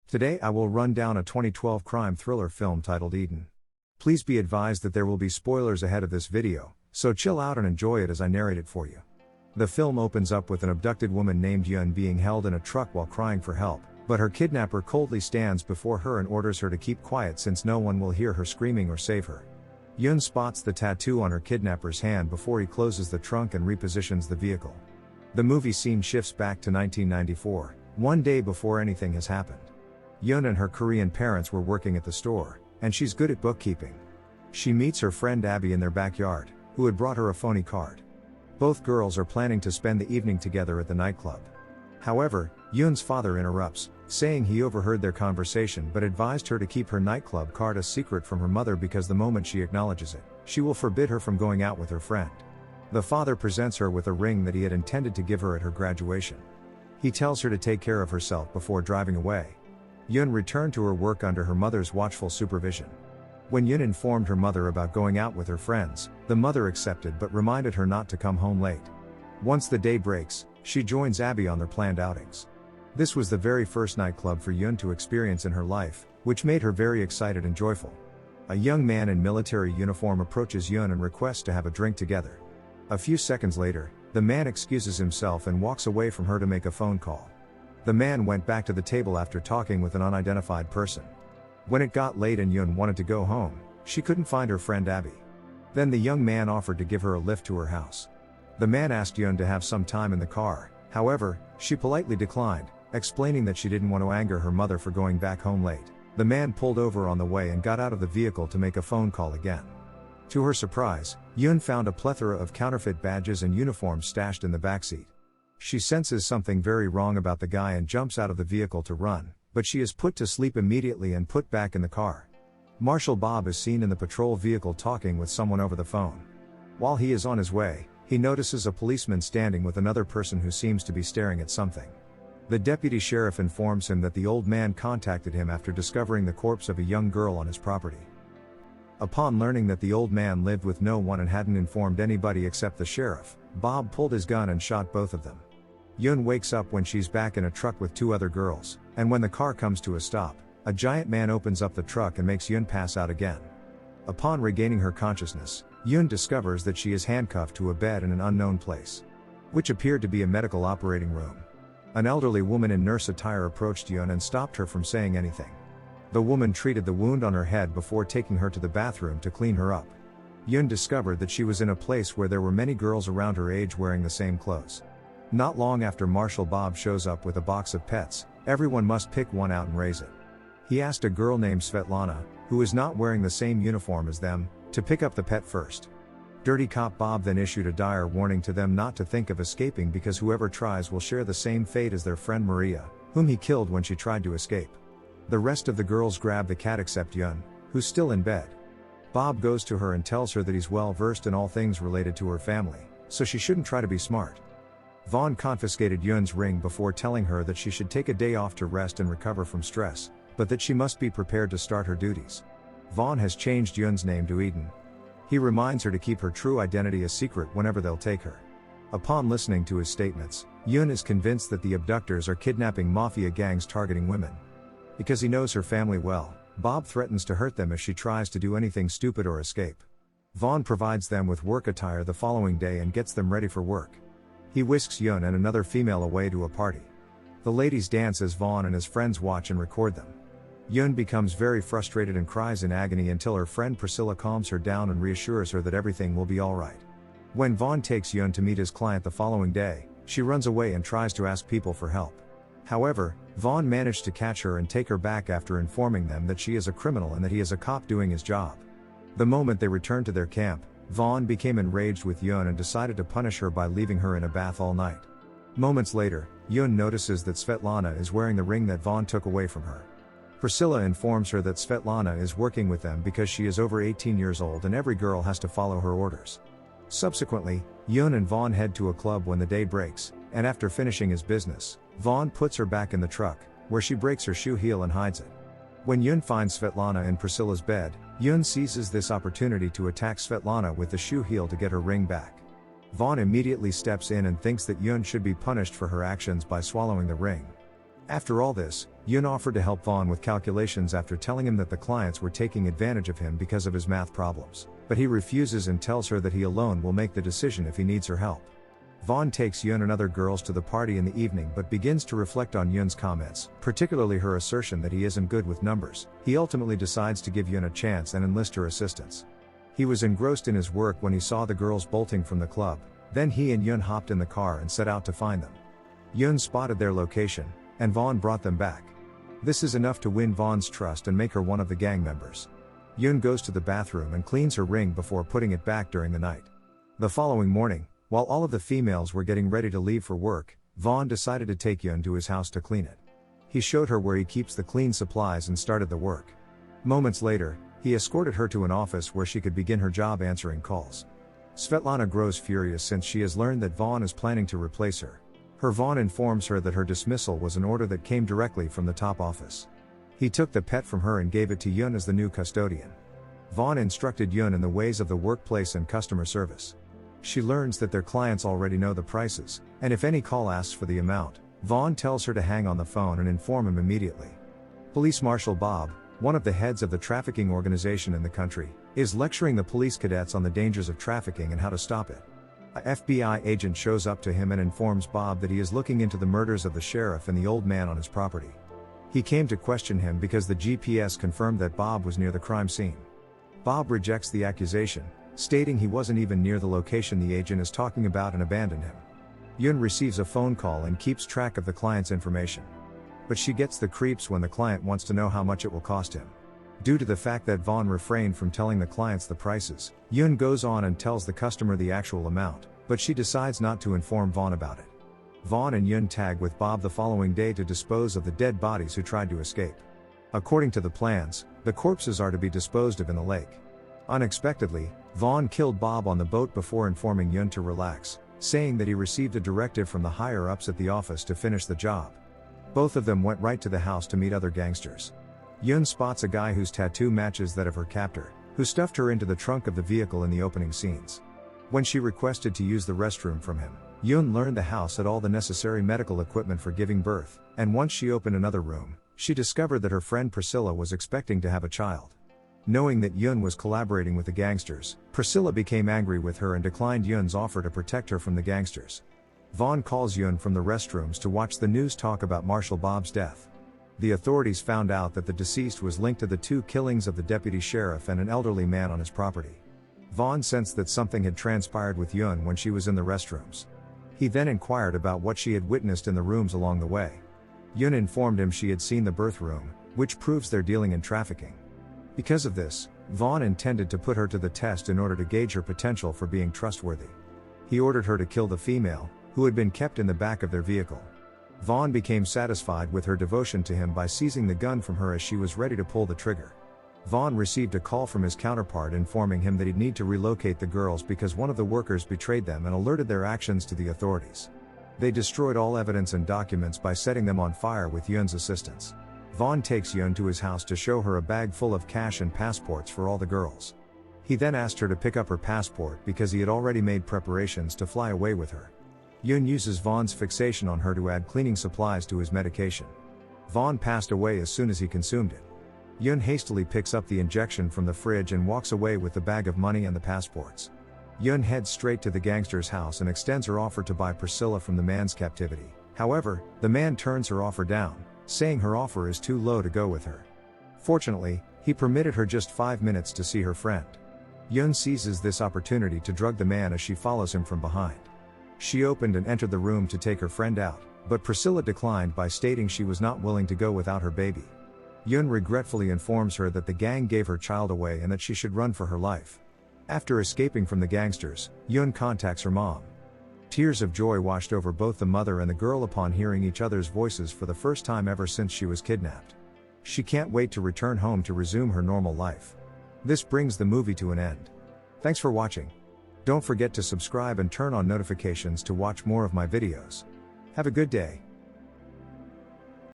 Today I will run down a 2012 crime thriller film titled Eden. Please be advised that there will be spoilers ahead of this video, so chill out and enjoy it as I narrate it for you. The film opens up with an abducted woman named Yun being held in a truck while crying for help, but her kidnapper coldly stands before her and orders her to keep quiet since no one will hear her screaming or save her. Yun spots the tattoo on her kidnapper's hand before he closes the trunk and repositions the vehicle. The movie scene shifts back to 1994, one day before anything has happened. Yun and her Korean parents were working at the store, and she's good at bookkeeping. She meets her friend Abby in their backyard, who had brought her a phony card. Both girls are planning to spend the evening together at the nightclub. However, Yun's father interrupts, saying he overheard their conversation but advised her to keep her nightclub card a secret from her mother because the moment she acknowledges it, she will forbid her from going out with her friend. The father presents her with a ring that he had intended to give her at her graduation. He tells her to take care of herself before driving away. Yun returned to her work under her mother's watchful supervision. When Yun informed her mother about going out with her friends, the mother accepted but reminded her not to come home late. Once the day breaks, she joins Abby on their planned outings. This was the very first nightclub for Yun to experience in her life, which made her very excited and joyful. A young man in military uniform approaches Yun and requests to have a drink together. A few seconds later, the man excuses himself and walks away from her to make a phone call. The man went back to the table after talking with an unidentified person. When it got late and Yun wanted to go home, she couldn't find her friend Abby. Then the young man offered to give her a lift to her house. The man asked Yun to have some time in the car, however, she politely declined, explaining that she didn't want to anger her mother for going back home late. The man pulled over on the way and got out of the vehicle to make a phone call again. To her surprise, Yun found a plethora of counterfeit badges and uniforms stashed in the backseat. She senses something very wrong about the guy and jumps out of the vehicle to run, but she is put to sleep immediately and put back in the car. Marshal Bob is seen in the patrol vehicle talking with someone over the phone. While he is on his way, he notices a policeman standing with another person who seems to be staring at something. The deputy sheriff informs him that the old man contacted him after discovering the corpse of a young girl on his property. Upon learning that the old man lived with no one and hadn't informed anybody except the sheriff, Bob pulled his gun and shot both of them. Yun wakes up when she's back in a truck with two other girls, and when the car comes to a stop, a giant man opens up the truck and makes Yun pass out again. Upon regaining her consciousness, Yun discovers that she is handcuffed to a bed in an unknown place, which appeared to be a medical operating room. An elderly woman in nurse attire approached Yun and stopped her from saying anything. The woman treated the wound on her head before taking her to the bathroom to clean her up. Yun discovered that she was in a place where there were many girls around her age wearing the same clothes. Not long after Marshal Bob shows up with a box of pets, everyone must pick one out and raise it. He asked a girl named Svetlana, who is not wearing the same uniform as them, to pick up the pet first. Dirty Cop Bob then issued a dire warning to them not to think of escaping because whoever tries will share the same fate as their friend Maria, whom he killed when she tried to escape. The rest of the girls grab the cat except Yun, who's still in bed. Bob goes to her and tells her that he's well versed in all things related to her family, so she shouldn't try to be smart. Vaughn confiscated Yun's ring before telling her that she should take a day off to rest and recover from stress, but that she must be prepared to start her duties. Vaughn has changed Yun's name to Eden. He reminds her to keep her true identity a secret whenever they'll take her. Upon listening to his statements, Yun is convinced that the abductors are kidnapping Mafia gangs targeting women. Because he knows her family well, Bob threatens to hurt them if she tries to do anything stupid or escape. Vaughn provides them with work attire the following day and gets them ready for work. He whisks Yun and another female away to a party. The ladies dance as Vaughn and his friends watch and record them. Yun becomes very frustrated and cries in agony until her friend Priscilla calms her down and reassures her that everything will be alright. When Vaughn takes Yun to meet his client the following day, she runs away and tries to ask people for help. However, Vaughn managed to catch her and take her back after informing them that she is a criminal and that he is a cop doing his job. The moment they returned to their camp, Vaughn became enraged with Yun and decided to punish her by leaving her in a bath all night. Moments later, Yun notices that Svetlana is wearing the ring that Vaughn took away from her. Priscilla informs her that Svetlana is working with them because she is over 18 years old and every girl has to follow her orders. Subsequently, Yun and Vaughn head to a club when the day breaks, and after finishing his business, Vaughn puts her back in the truck, where she breaks her shoe heel and hides it. When Yun finds Svetlana in Priscilla's bed, Yun seizes this opportunity to attack Svetlana with the shoe heel to get her ring back. Vaughn immediately steps in and thinks that Yun should be punished for her actions by swallowing the ring. After all this, Yun offered to help Vaughn with calculations after telling him that the clients were taking advantage of him because of his math problems. But he refuses and tells her that he alone will make the decision if he needs her help. Vaughn takes Yun and other girls to the party in the evening but begins to reflect on Yun's comments, particularly her assertion that he isn't good with numbers. He ultimately decides to give Yun a chance and enlist her assistance. He was engrossed in his work when he saw the girls bolting from the club. Then he and Yun hopped in the car and set out to find them. Yun spotted their location, and Vaughn brought them back. This is enough to win Vaughn's trust and make her one of the gang members. Yun goes to the bathroom and cleans her ring before putting it back during the night. The following morning, while all of the females were getting ready to leave for work, Vaughn decided to take Yun to his house to clean it. He showed her where he keeps the clean supplies and started the work. Moments later, he escorted her to an office where she could begin her job answering calls. Svetlana grows furious since she has learned that Vaughn is planning to replace her. Vaughn informs her that her dismissal was an order that came directly from the top office. He took the pet from her and gave it to Yun as the new custodian. Vaughn instructed Yun in the ways of the workplace and customer service. She learns that their clients already know the prices, and if any call asks for the amount, Vaughn tells her to hang on the phone and inform him immediately. Police Marshal Bob, one of the heads of the trafficking organization in the country, is lecturing the police cadets on the dangers of trafficking and how to stop it. A FBI agent shows up to him and informs Bob that he is looking into the murders of the sheriff and the old man on his property. He came to question him because the GPS confirmed that Bob was near the crime scene. Bob rejects the accusation, stating he wasn't even near the location the agent is talking about and abandoned him. Yun receives a phone call and keeps track of the client's information. But she gets the creeps when the client wants to know how much it will cost him. Due to the fact that Vaughn refrained from telling the clients the prices, Yun goes on and tells the customer the actual amount, but she decides not to inform Vaughn about it. Vaughn and Yun tag with Bob the following day to dispose of the dead bodies who tried to escape. According to the plans, the corpses are to be disposed of in the lake. Unexpectedly, Vaughn killed Bob on the boat before informing Yun to relax, saying that he received a directive from the higher-ups at the office to finish the job. Both of them went right to the house to meet other gangsters. Yun spots a guy whose tattoo matches that of her captor, who stuffed her into the trunk of the vehicle in the opening scenes. When she requested to use the restroom from him, Yun learned the house had all the necessary medical equipment for giving birth, and once she opened another room, she discovered that her friend Priscilla was expecting to have a child. Knowing that Yun was collaborating with the gangsters, Priscilla became angry with her and declined Yun's offer to protect her from the gangsters. Vaughn calls Yun from the restrooms to watch the news talk about Marshal Bob's death. The authorities found out that the deceased was linked to the 2 killings of the deputy sheriff and an elderly man on his property. Vaughn sensed that something had transpired with Yun when she was in the restrooms. He then inquired about what she had witnessed in the rooms along the way. Yun informed him she had seen the birth room, which proves they're dealing in trafficking. Because of this, Vaughn intended to put her to the test in order to gauge her potential for being trustworthy. He ordered her to kill the female, who had been kept in the back of their vehicle. Vaughn became satisfied with her devotion to him by seizing the gun from her as she was ready to pull the trigger. Vaughn received a call from his counterpart informing him that he'd need to relocate the girls because one of the workers betrayed them and alerted their actions to the authorities. They destroyed all evidence and documents by setting them on fire with Yun's assistance. Vaughn takes Yun to his house to show her a bag full of cash and passports for all the girls. He then asked her to pick up her passport because he had already made preparations to fly away with her. Yun uses Vaughn's fixation on her to add cleaning supplies to his medication. Vaughn passed away as soon as he consumed it. Yun hastily picks up the injection from the fridge and walks away with the bag of money and the passports. Yun heads straight to the gangster's house and extends her offer to buy Priscilla from the man's captivity. However, the man turns her offer down, saying her offer is too low to go with her. Fortunately, he permitted her just 5 minutes to see her friend. Yun seizes this opportunity to drug the man as she follows him from behind. She opened and entered the room to take her friend out, but Priscilla declined by stating she was not willing to go without her baby. Yun regretfully informs her that the gang gave her child away and that she should run for her life. After escaping from the gangsters, Yun contacts her mom. Tears of joy washed over both the mother and the girl upon hearing each other's voices for the first time ever since she was kidnapped. She can't wait to return home to resume her normal life. This brings the movie to an end. Thanks for watching. Don't forget to subscribe and turn on notifications to watch more of my videos. Have a good day.